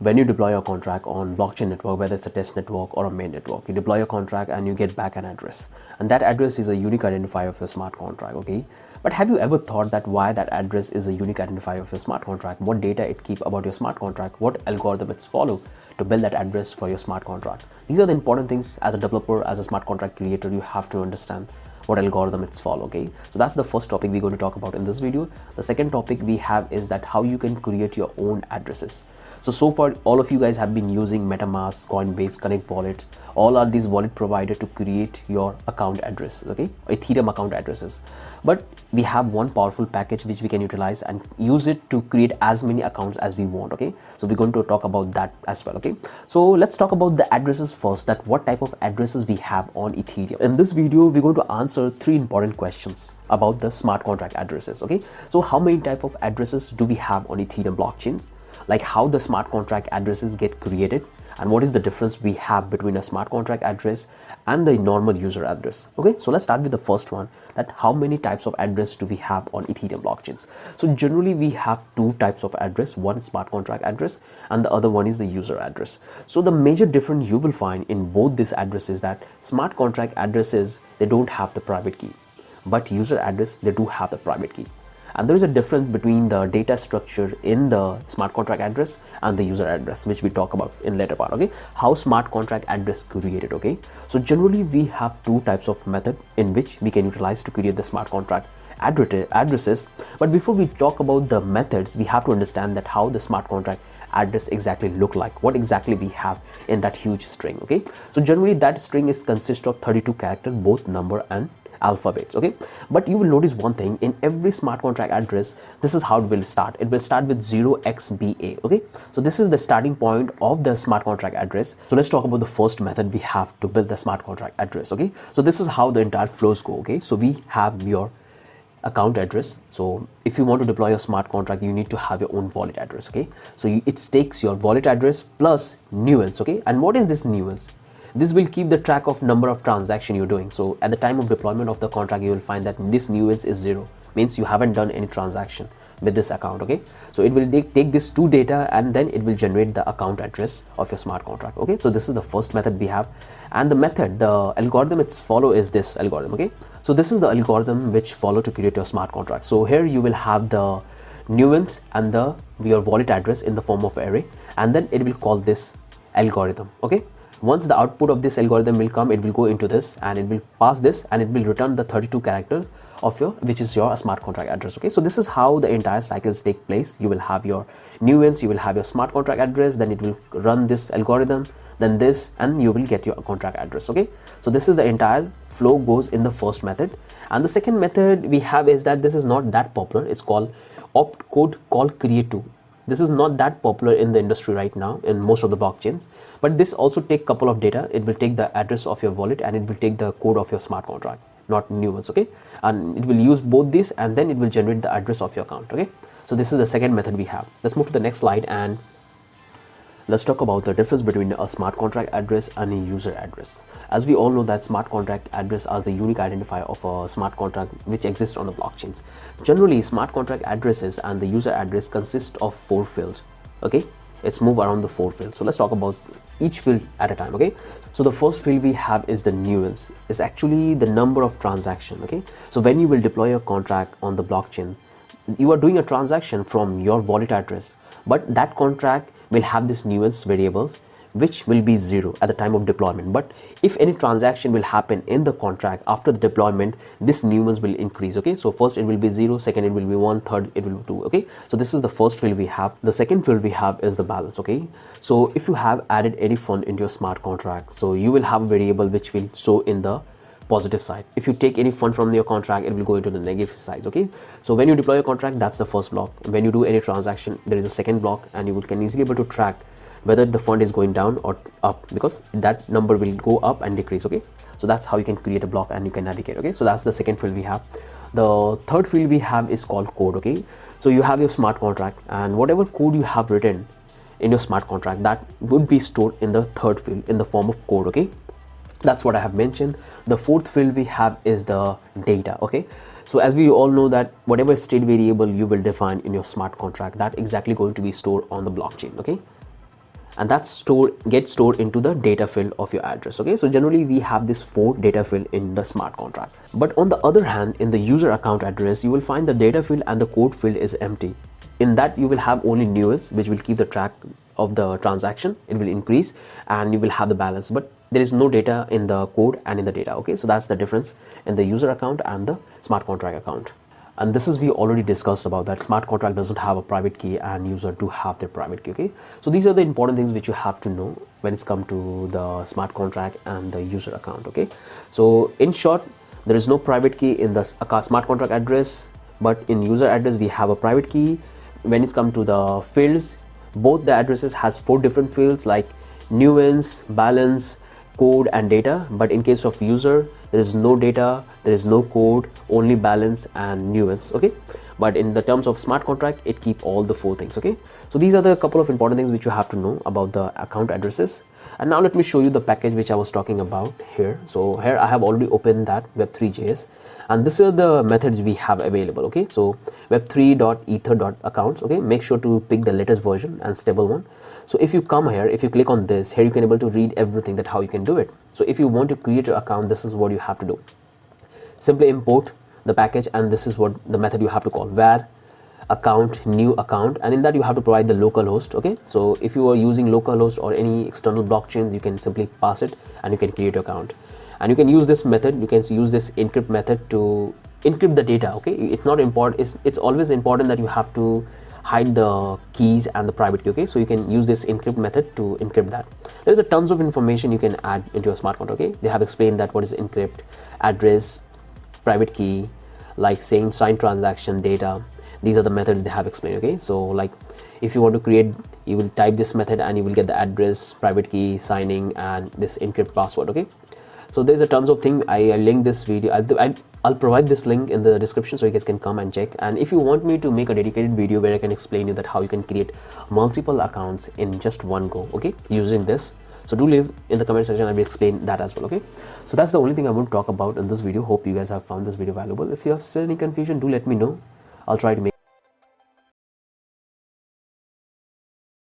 When you deploy a contract on blockchain network, whether it's a test network or a main network, you deploy a contract and you get back an address, and that address is a unique identifier of your smart contract. Okay, but have you ever thought that why that address is a unique identifier of your smart contract, what data it keep about your smart contract, what algorithm it's follow to build that address for your smart contract? These are the important things as a developer, as a smart contract creator, you have to understand what algorithm it's follow. Okay, so that's the first topic we're going to talk about in this video. The second topic we have is that how you can create your own addresses. So far all of you guys have been using MetaMask, Coinbase, Connect Wallet, all are these wallet provider to create your account address, okay, Ethereum account addresses. But we have one powerful package which we can utilize and use it to create as many accounts as we want. Okay, so we're going to talk about that as well. Okay, so let's talk about the addresses first, that what type of addresses we have on Ethereum. In this video we're going to answer three important questions about the smart contract addresses. Okay, so how many type of addresses do we have on Ethereum blockchains, like how the smart contract addresses get created, and what is the difference we have between a smart contract address and the normal user address. Okay, so let's start with the first one, that how many types of address do we have on Ethereum blockchains. So generally we have two types of address, one is smart contract address and the other one is the user address. So the major difference you will find in both these addresses, that smart contract addresses, they don't have the private key, but user address, they do have the private key. And there is a difference between the data structure in the smart contract address and the user address, which we talk about in later part. Okay, how smart contract address created. Okay, so generally we have two types of method in which we can utilize to create the smart contract addresses. But before we talk about the methods, we have to understand that how the smart contract address exactly look like, what exactly we have in that huge string. Okay, so generally that string is consist of 32 characters, both number and alphabets. Okay, but you will notice one thing, in every smart contract address, this is how it will start. It will start with 0xBA. Okay, so this is the starting point of the smart contract address. So let's talk about the first method we have to build the smart contract address. Okay, so this is how the entire flows go. Okay, so we have your account address. So if you want to deploy a smart contract, you need to have your own wallet address. Okay, so it takes your wallet address plus nuance. Okay, and what is this nuance? This will keep the track of number of transaction you're doing. So at the time of deployment of the contract, you will find that this nuance is 0, means you haven't done any transaction with this account. Okay, so it will take this two data and then it will generate the account address of your smart contract. Okay, so this is the first method we have, and the method, the algorithm it's follow is this algorithm. Okay, so this is the algorithm which follow to create your smart contract. So here you will have the nuance and your wallet address in the form of array, and then it will call this algorithm. Okay, once the output of this algorithm will come, it will go into this and it will pass this and it will return the 32 characters of your, which is your smart contract address. Okay, so this is how the entire cycles take place. You will have your nuance, you will have your smart contract address, then it will run this algorithm, then this, and you will get your contract address. Okay, so this is the entire flow goes in the first method. And the second method we have is that this is not that popular, it's called opt code call create to. This is not that popular in the industry right now in most of the blockchains, but this also take couple of data. It will take the address of your wallet and it will take the code of your smart contract, not nuance. Okay, and it will use both this and then it will generate the address of your account. Okay, so this is the second method we have. Let's move to the next slide and let's talk about the difference between a smart contract address and a user address. As we all know that smart contract address are the unique identifier of a smart contract which exists on the blockchains. Generally, smart contract addresses and the user address consist of 4 fields. Okay, it's move around the 4 fields. So let's talk about each field at a time. Okay, so the first field we have is the nuance. It's actually the number of transaction. Okay, so when you will deploy a contract on the blockchain, you are doing a transaction from your wallet address, but that contract will have this nuance variables which will be 0 at the time of deployment. But if any transaction will happen in the contract after the deployment, this nuance will increase. Okay, so first it will be 0, second it will be 1, third it will be 2. Okay, so this is the first field we have. The second field we have is the balance. Okay, so if you have added any fund into your smart contract, so you will have a variable which will show in the positive side. If you take any fund from your contract, it will go into the negative side. Okay, so when you deploy a contract, that's the first block. When you do any transaction, there is a second block, and you can easily able to track whether the fund is going down or up, because that number will go up and decrease. Okay, so that's how you can create a block and you can navigate. Okay, so that's the second field we have. The third field we have is called code. Okay, so you have your smart contract, and whatever code you have written in your smart contract, that would be stored in the third field in the form of code. Okay, that's what I have mentioned. The fourth field we have is the data. Okay, so as we all know that whatever state variable you will define in your smart contract, that exactly going to be stored on the blockchain. Okay, and that gets stored into the data field of your address. Okay, so generally we have this 4 data field in the smart contract. But on the other hand, in the user account address, you will find the data field and the code field is empty. In that you will have only newels, which will keep the track of the transaction. It will increase and you will have the balance, but there is no data in the code and in the data. Okay, so that's the difference in the user account and the smart contract account. And this is, we already discussed about that smart contract doesn't have a private key and user do have their private key. Okay, so these are the important things which you have to know when it's come to the smart contract and the user account. Okay, so in short, there is no private key in the smart contract address, but in user address we have a private key. When it's come to the fields, both the addresses has 4 different fields like nuance, balance, code and data. But in case of user, there is no data, there is no code, only balance and nuance. Okay, but in the terms of smart contract, it keep all the 4 things. Okay, so these are the couple of important things which you have to know about the account addresses. And now let me show you the package which I was talking about here. So here I have already opened that web3.js, and these are the methods we have available. Okay, so web3.ether.accounts. okay, make sure to pick the latest version and stable one. So if you come here, if you click on this here, you can able to read everything that how you can do it. So if you want to create your account, this is what you have to do. Simply import the package, and this is what the method you have to call, var account new account, and in that you have to provide the local host. Okay, so if you are using local host or any external blockchains, you can simply pass it and you can create your account. And you can use this method, you can use this encrypt method to encrypt the data. Okay, it's not important, it's always important that you have to hide the keys and the private key. Okay, so you can use this encrypt method to encrypt that. There's a tons of information you can add into a smart contract. Okay, they have explained that what is encrypt, address, private key, like saying signed transaction, data. These are the methods they have explained. Okay, so like if you want to create, you will type this method and you will get the address, private key, signing and this encrypt password. Okay, so there's a tons of things. I link this video, I'll provide this link in the description so you guys can come and check. And if you want me to make a dedicated video where I can explain you that how you can create multiple accounts in just one go, okay, using this, so do leave in the comment section, I will explain that as well. Okay, so that's the only thing I want to talk about in this video. Hope you guys have found this video valuable. If you have still any confusion, do let me know. I'll try to make